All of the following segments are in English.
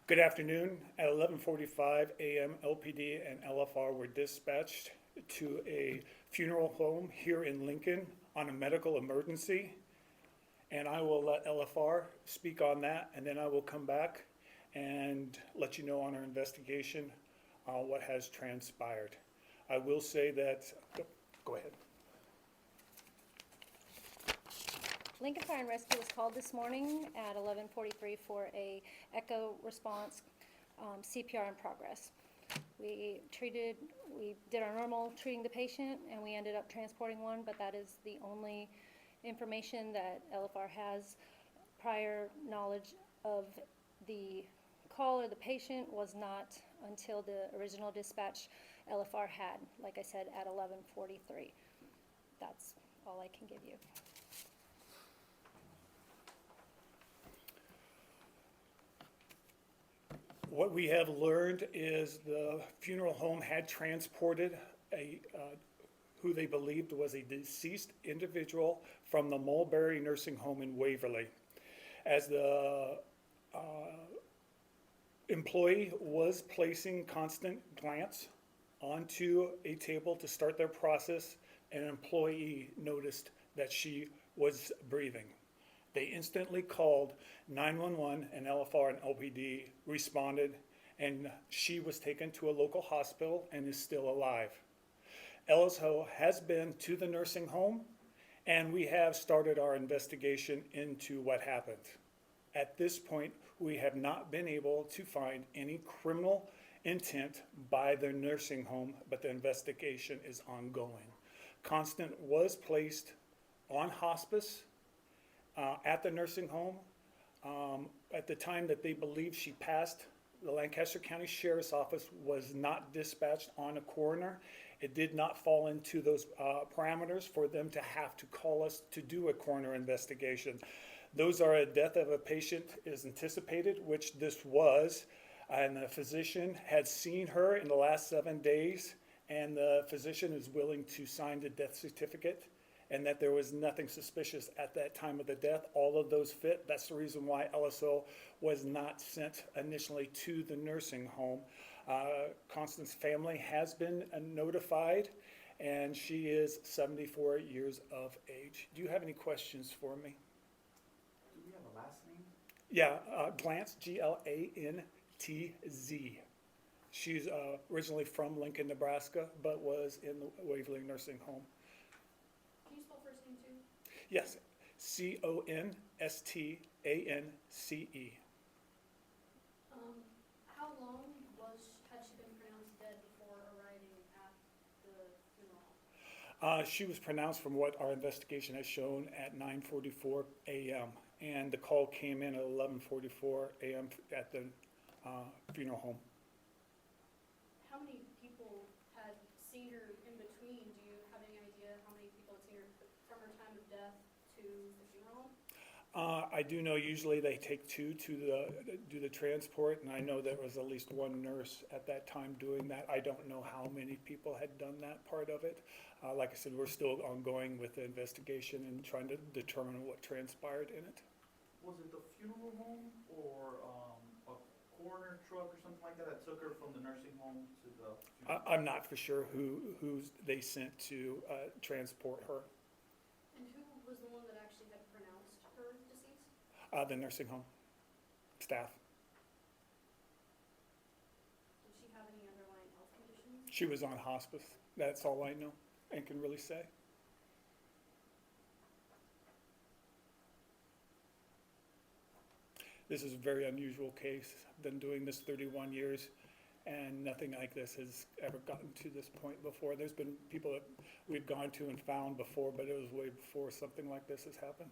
Good afternoon. At 11:45 a.m., LPD and LFR were dispatched to a funeral home here in Lincoln on a medical emergency. And I will let LFR speak on that, and then I will come back and let you know on our investigation what has transpired. I will say that, go ahead. Lincoln Fire and Rescue was called this morning at 11:43 for a echo response, CPR in progress. We did our normal treating the patient, and we ended up transporting one, but that is the only information that LFR has. Prior knowledge of the call or the patient was not until the original dispatch LFR had, like I said, at 11:43. That's all I can give you. What we have learned is the funeral home had transported who they believed was a deceased individual from the Mulberry Nursing Home in Waverly. As the employee was placing constant glance onto a table to start their process, an employee noticed that she was breathing. They instantly called 911, and LFR and LPD responded, and she was taken to a local hospital and is still alive. LSO has been to the nursing home, and we have started our investigation into what happened. At this point, we have not been able to find any criminal intent by the nursing home, but the investigation is ongoing. Constant was placed on hospice at the nursing home. At the time that they believed she passed, the Lancaster County Sheriff's Office was not dispatched on a coroner. It did not fall into those parameters for them to have to call us to do a coroner investigation. Those are a death of a patient is anticipated, which this was, and the physician had seen her in the last 7 days, and the physician is willing to sign the death certificate, and that there was nothing suspicious at that time of the death. All of those fit. That's the reason why LSO was not sent initially to the nursing home. Constance's family has been notified, and she is 74 years of age. Do you have any questions for me? Do we have a last name? Yeah, Glantz, Glantz. She's originally from Lincoln, Nebraska, but was in the Waverly Nursing Home. Can you spell first name too? Yes, Constance. How long had she been pronounced dead before arriving at the funeral home? She was pronounced, from what our investigation has shown, at 9:44 a.m. And the call came in at 11:44 a.m. at the funeral home. How many people had seen her in between? Do you have any idea how many people had seen her from her time of death to the funeral home? I do know usually they take two to do the transport, and I know there was at least one nurse at that time doing that. I don't know how many people had done that part of it. Like I said, we're still ongoing with the investigation and trying to determine what transpired in it. Was it the funeral home or a coroner truck or something like that that took her from the nursing home to the funeral? I'm not for sure who they sent to transport her. And who was the one that actually had pronounced her deceased? The nursing home staff. Did she have any underlying health conditions? She was on hospice. That's all I know and can really say. This is a very unusual case. I've been doing this 31 years, and nothing like this has ever gotten to this point before. There's been people that we've gone to and found before, but it was way before something like this has happened.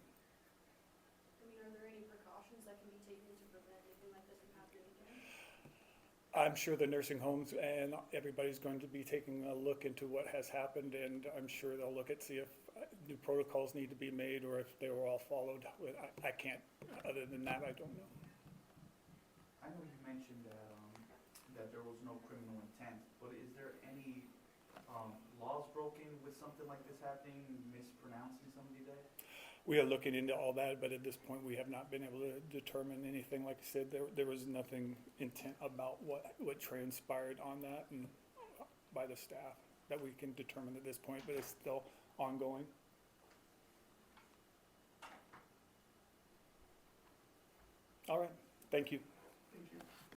I mean, are there any precautions that can be taken to prevent anything like this from happening again? I'm sure the nursing homes and everybody's going to be taking a look into what has happened, and I'm sure they'll look at, see if new protocols need to be made or if they were all followed. I can't, other than that, I don't know. I know you mentioned that there was no criminal intent, but is there any laws broken with something like this happening, mispronouncing somebody dead? We are looking into all that, but at this point, we have not been able to determine anything. Like I said, there was nothing intent about what transpired on that and by the staff that we can determine at this point, but it's still ongoing. All right, thank you.